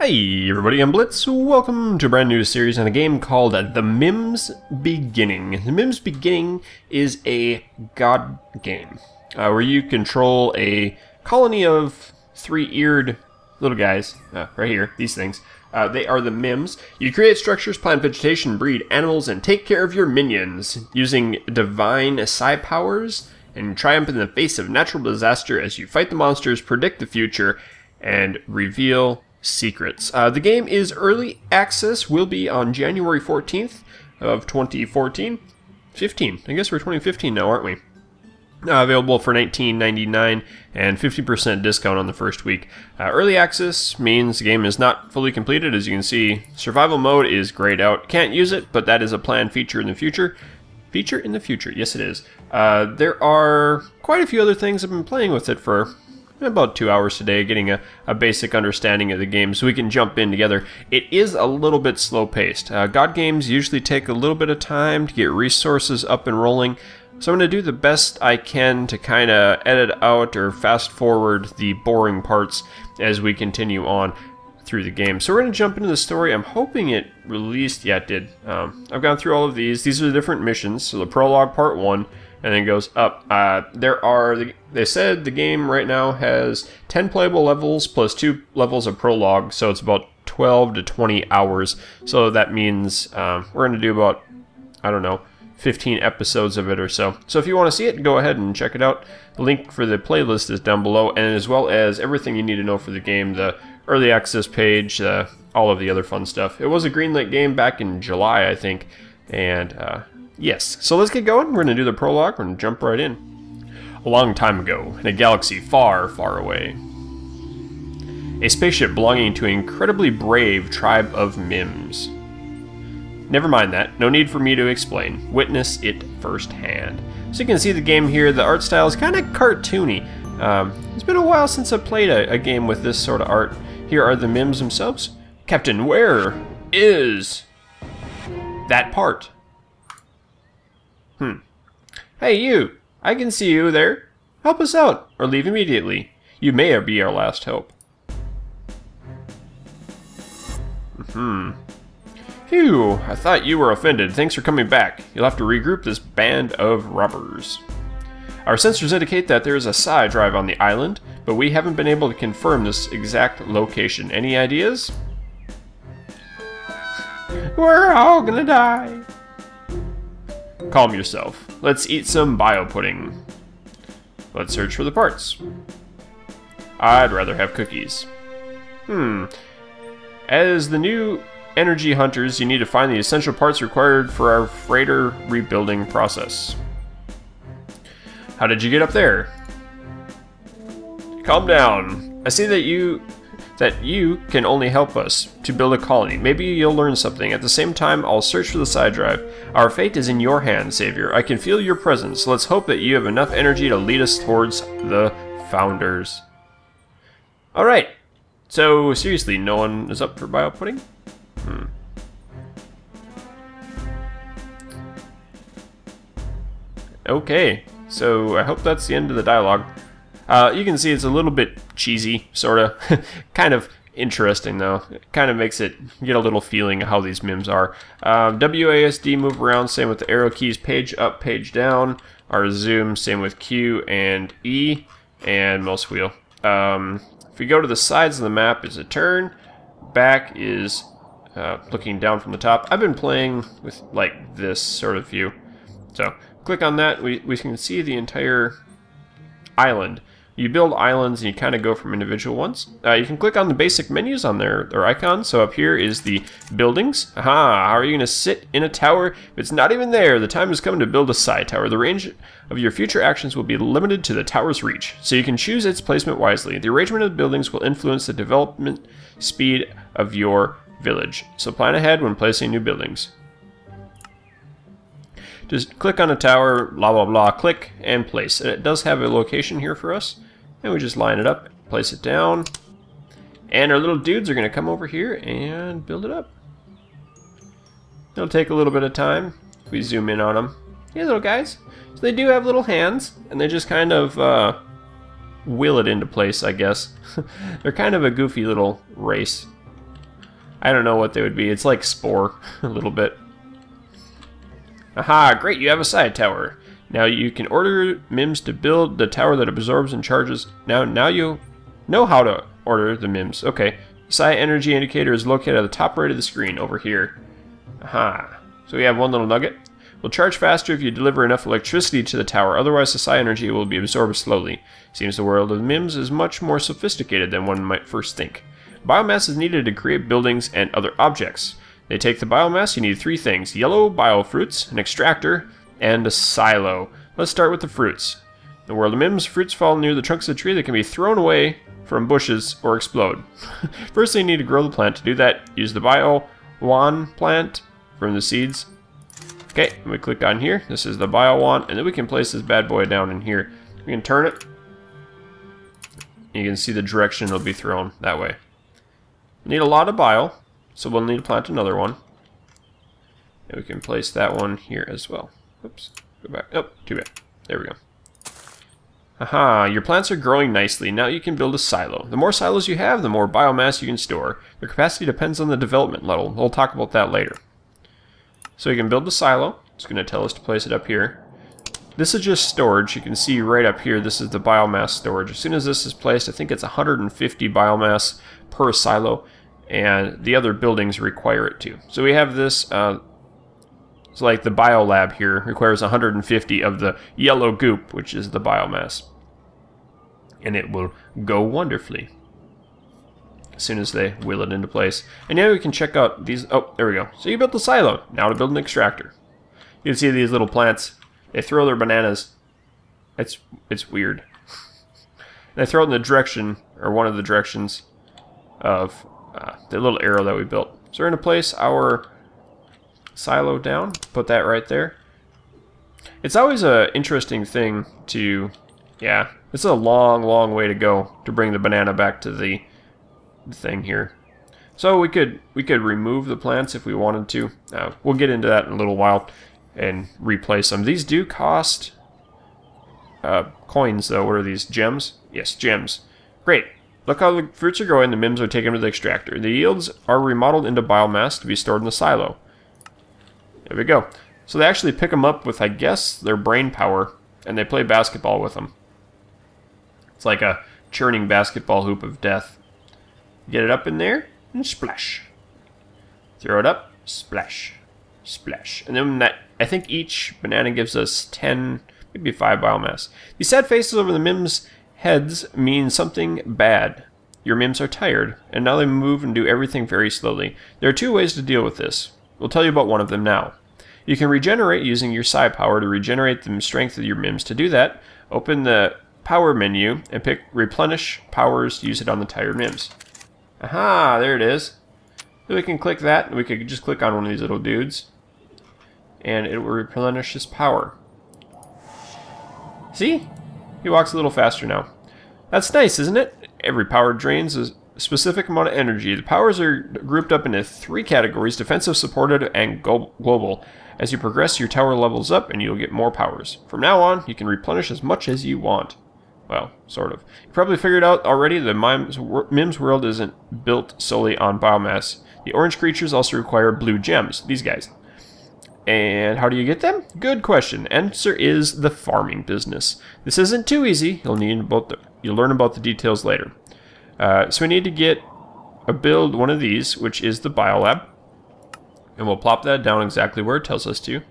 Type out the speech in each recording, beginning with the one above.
Hey everybody, I'm Blitz. Welcome to a brand new series on a game called The Mims Beginning. The Mims Beginning is a god game where you control a colony of three-eared little guys, right here, these things. They are the Mims. You create structures, plant vegetation, breed animals, and take care of your minions using divine psi powers and triumph in the face of natural disaster as you fight the monsters, predict the future, and reveal secrets. The game is early access, will be on January 14th of 2014. 15. I guess we're 2015 now, aren't we? Available for $19.99 and 50% discount on the first week. Early access means the game is not fully completed. As you can see, survival mode is grayed out. Can't use it, but that is a planned feature in the future. Feature in the future, yes it is. There are quite a few other things. I've been playing with it for about 2 hours today, getting a basic understanding of the game so we can jump in together. It is a little bit slow paced. God games usually take a little bit of time to get resources up and rolling, so I'm going to do the best I can to kind of edit out or fast forward the boring parts as we continue on through the game. So we're going to jump into the story. I'm hoping it released. Yeah, it did. I've gone through all of these. These are the different missions. So the Prologue Part 1, and then goes up. They said the game right now has 10 playable levels plus 2 levels of Prologue, so it's about 12 to 20 hours. So that means we're going to do about, I don't know, 15 episodes of it or so. So if you want to see it, go ahead and check it out. The link for the playlist is down below, and as well as everything you need to know for the game, the early access page, all of the other fun stuff. It was a greenlit game back in July, I think, and yes. So let's get going. We're going to do the prologue. We're going to jump right in. A long time ago, in a galaxy far, far away, a spaceship belonging to an incredibly brave tribe of Mims. Never mind that. No need for me to explain. Witness it firsthand. So you can see the game here. The art style is kind of cartoony. It's been a while since I played a game with this sort of art. Here are the Mims themselves. Captain, where is that part? Hey you! I can see you there. Help us out, or leave immediately. You may be our last hope. Phew, I thought you were offended. Thanks for coming back. You'll have to regroup this band of robbers. Our sensors indicate that there is a psi drive on the island, but we haven't been able to confirm this exact location. Any ideas? We're all gonna die. Calm yourself. Let's eat some bio pudding. Let's search for the parts. I'd rather have cookies. As the new energy hunters, you need to find the essential parts required for our freighter rebuilding process. How did you get up there? Calm down. I see that you can only help us to build a colony. Maybe you'll learn something. At the same time, I'll search for the side drive. Our fate is in your hands, Savior. I can feel your presence. Let's hope that you have enough energy to lead us towards the founders. Alright. So, seriously, no one is up for bio pudding? Okay. So, I hope that's the end of the dialogue. You can see it's a little bit cheesy, sort of. Kind of interesting, though. It kind of makes it get a little feeling of how these Mims are. WASD, move around, same with the arrow keys, page up, page down. Our zoom, same with Q and E, and mouse wheel. If we go to the sides of the map, is a turn. Back is looking down from the top. I've been playing with, like, this sort of view. So, click on that, we can see the entire island. You build islands and you kind of go from individual ones. You can click on the basic menus on their icons. So up here is the buildings. Aha! How are you going to sit in a tower if it's not even there? The time has come to build a psi tower. The range of your future actions will be limited to the tower's reach, so you can choose its placement wisely. The arrangement of the buildings will influence the development speed of your village. So plan ahead when placing new buildings. Just click on a tower, blah blah blah, click and place. And it does have a location here for us. And we just line it up, place it down. And our little dudes are going to come over here and build it up. It'll take a little bit of time. If we zoom in on them. Yeah, little guys. So they do have little hands, and they just kind of will it into place, I guess. They're kind of a goofy little race. I don't know what they would be. It's like spore, a little bit. Aha, great, you have a psi tower. Now you can order Mims to build the tower that absorbs and charges. Now you know how to order the Mims. Okay, psi energy indicator is located at the top right of the screen, over here. Aha, so we have one little nugget. Will charge faster if you deliver enough electricity to the tower, otherwise the psi energy will be absorbed slowly. Seems the world of the Mims is much more sophisticated than one might first think. Biomass is needed to create buildings and other objects. They take the biomass, you need 3 things: yellow biofruits, an extractor, and a silo. Let's start with the fruits. In the world of Mims, fruits fall near the trunks of the tree that can be thrown away from bushes or explode. First, you need to grow the plant. To do that, use the bio-wan plant from the seeds. Okay, we click on here. This is the bio-wan, and then we can place this bad boy down in here. We can turn it. You can see the direction it'll be thrown that way. Need a lot of bio, so we'll need to plant another one. And we can place that one here as well. Oops, go back. Oh, too bad. There we go. Aha, your plants are growing nicely. Now you can build a silo. The more silos you have, the more biomass you can store. Their capacity depends on the development level. We'll talk about that later. So you can build the silo. It's going to tell us to place it up here. This is just storage. You can see right up here, this is the biomass storage. As soon as this is placed, I think it's 150 biomass per silo, and the other buildings require it too. So we have this, it's like the biolab here requires 150 of the yellow goop, which is the biomass. And it will go wonderfully as soon as they wheel it into place. And now we can check out these. Oh, there we go. So you built the silo. Now to build an extractor. You can see these little plants. They throw their bananas. It's weird. They throw it in the direction, or one of the directions, of the little arrow that we built. So we're going to place our silo down. Put that right there. It's always an interesting thing to, yeah, it's a long way to go to bring the banana back to the thing here. So we could remove the plants if we wanted to. We'll get into that in a little while and replace them. These do cost coins though. What are these? Gems? Yes, gems. Great. Look how the fruits are growing. The Mims are taken to the extractor. The yields are remodeled into biomass to be stored in the silo. There we go. So they actually pick them up with, I guess, their brain power, and they play basketball with them. It's like a churning basketball hoop of death. Get it up in there, and splash. Throw it up, splash, splash. And then that, I think each banana gives us 10, maybe 5 biomass. These sad faces over the Mims' heads mean something bad. Your Mims are tired, and now they move and do everything very slowly. There are 2 ways to deal with this. We'll tell you about one of them now. You can regenerate using your psi power to regenerate the strength of your Mims. To do that, open the power menu and pick replenish powers to use it on the tired Mims. Aha, there it is. So we can click that, and we could just click on one of these little dudes, and it will replenish his power. See? He walks a little faster now. That's nice, isn't it? Every power drains a specific amount of energy. The powers are grouped up into 3 categories: defensive, supportive, and global. As you progress, your tower levels up, and you'll get more powers. From now on, you can replenish as much as you want. Well, sort of. You probably figured out already the Mims world isn't built solely on biomass. The orange creatures also require blue gems, these guys. And how do you get them? Good question. Answer is the farming business. This isn't too easy. You'll learn about the details later. So we need to build one of these, which is the biolab. And we'll plop that down exactly where it tells us to.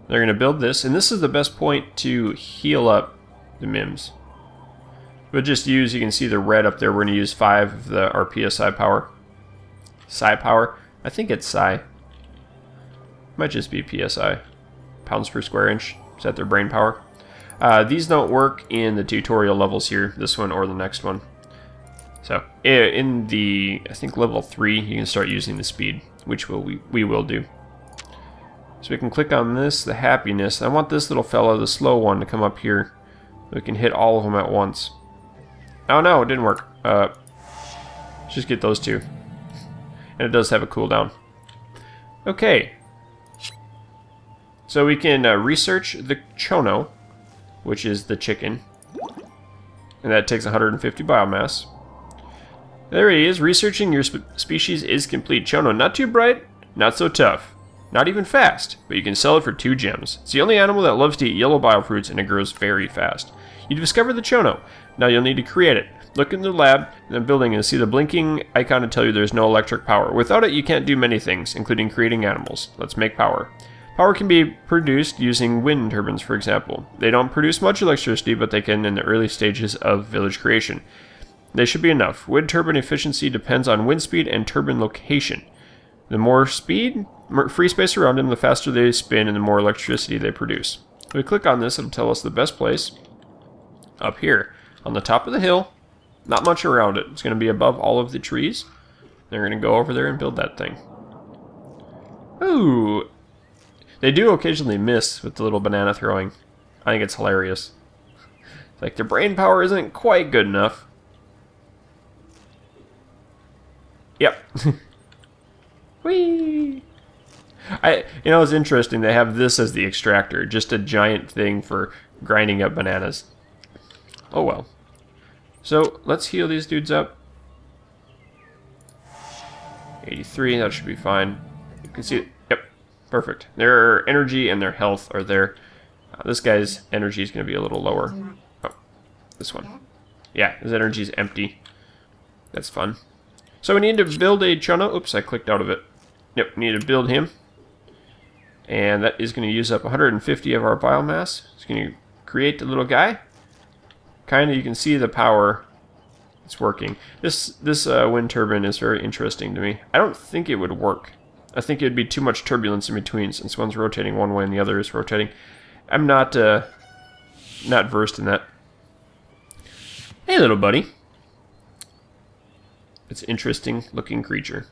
They're going to build this, and this is the best point to heal up the Mims. We'll just use, you can see the red up there, we're going to use 5 of our PSI power. Psi power. I think it's psi. Might just be PSI. Pounds per square inch. Is that their brain power? These don't work in the tutorial levels here, this one or the next one. So, in the, I think level 3, you can start using the speed, which we will do. So we can click on this, the happiness. I want this little fella, the slow one, to come up here. We can hit all of them at once. Oh no, it didn't work. Let's just get those 2. And it does have a cooldown. Okay. So we can research the chono, which is the chicken. And that takes 150 biomass. There he is. Researching your species is complete. Chono, not too bright, not so tough. Not even fast, but you can sell it for 2 gems. It's the only animal that loves to eat yellow bile fruits, and it grows very fast. You discovered the Chono. Now you'll need to create it. Look in the lab in the building and see the blinking icon to tell you there's no electric power. Without it, you can't do many things, including creating animals. Let's make power. Power can be produced using wind turbines, for example. They don't produce much electricity, but they can in the early stages of village creation. They should be enough. Wind turbine efficiency depends on wind speed and turbine location. The more speed, free space around them, the faster they spin and the more electricity they produce. If we click on this, it'll tell us the best place. Up here, on the top of the hill. Not much around it. It's going to be above all of the trees. They're going to go over there and build that thing. Ooh. They do occasionally miss with the little banana throwing. I think it's hilarious. It's like their brain power isn't quite good enough. Yep. Whee! You know, it's interesting. They have this as the extractor. Just a giant thing for grinding up bananas. Oh well. So, let's heal these dudes up. 83, that should be fine. You can see it. Yep, perfect. Their energy and their health are there. This guy's energy is going to be a little lower. Oh, this one. Yeah, his energy is empty. That's fun. So we need to build a Chono. Oops, I clicked out of it. Yep, we need to build him. And that is going to use up 150 of our biomass. It's going to create the little guy. Kind of, you can see the power. It's working. This wind turbine is very interesting to me. I don't think it would work. I think it would be too much turbulence in between, since one's rotating one way and the other is rotating. I'm not versed in that. Hey, little buddy. It's an interesting looking creature.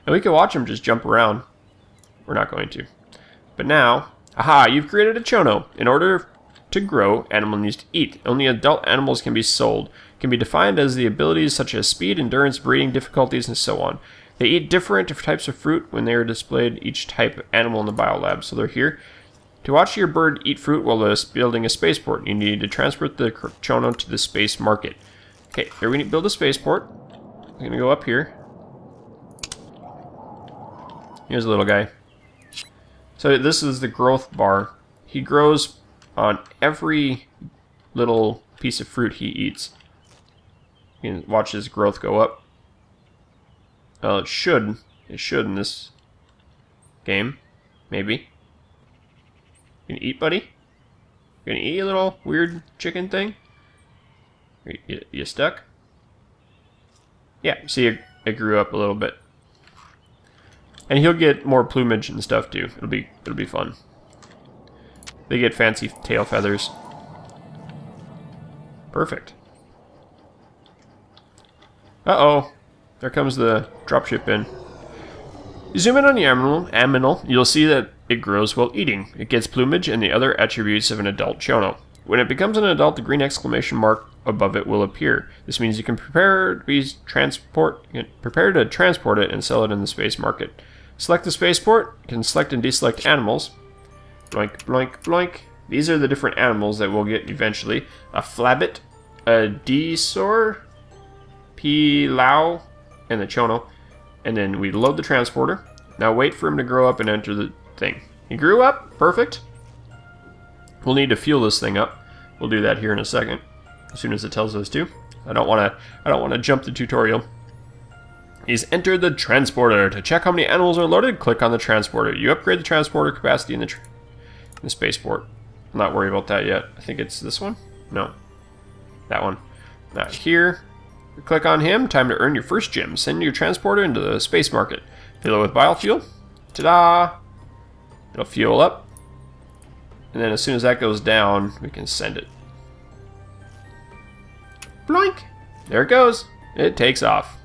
And we can watch him just jump around. We're not going to. But now, aha, you've created a Chono. In order to grow, animal needs to eat. Only adult animals can be sold. Can be defined as the abilities such as speed, endurance, breeding, difficulties, and so on. They eat different types of fruit when they are displayed each type of animal in the biolab. So they're here. To watch your bird eat fruit while building a spaceport, you need to transport the Chono to the space market. Okay, here we need to build a spaceport. I'm going to go up here. Here's a little guy. So this is the growth bar. He grows on every little piece of fruit he eats. You can watch his growth go up. Well, it should in this game. Maybe. You gonna eat, buddy? You gonna eat, you little weird chicken thing? You stuck? Yeah, see, it grew up a little bit. And he'll get more plumage and stuff too. It'll be fun. They get fancy tail feathers. Perfect. Uh-oh. There comes the dropship in. You zoom in on the aminal, you'll see that it grows while eating. It gets plumage and the other attributes of an adult Chono. When it becomes an adult, the green exclamation mark above it will appear. This means you can prepare to transport it and sell it in the space market. Select the spaceport. You can select and deselect animals. Bloink, bloink, bloink. These are the different animals that we'll get eventually. A flabbit, a deesor, pilau, and the Chono. And then we load the transporter. Now wait for him to grow up and enter the thing. He grew up. Perfect. We'll need to fuel this thing up. We'll do that here in a second, as soon as it tells us to. I don't want to jump the tutorial. He's entered the transporter. To check how many animals are loaded, click on the transporter. You upgrade the transporter capacity in the spaceport. I'm not worried about that yet. I think it's this one? No. That one. Not here. Click on him. Time to earn your first gem. Send your transporter into the space market. Fill it with biofuel. Ta-da! It'll fuel up. And then as soon as that goes down, we can send it. Bloink! There it goes. It takes off.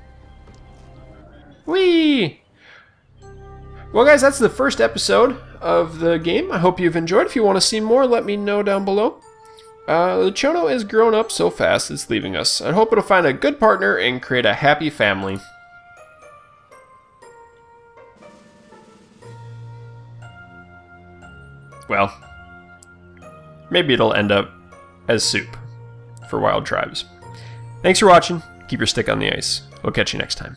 Whee! Well, guys, that's the first episode of the game. I hope you've enjoyed. If you want to see more, let me know down below. The Chono has grown up so fast it's leaving us. I hope it'll find a good partner and create a happy family. Well, maybe it'll end up as soup for wild tribes. Thanks for watching. keep your stick on the ice. We'll catch you next time.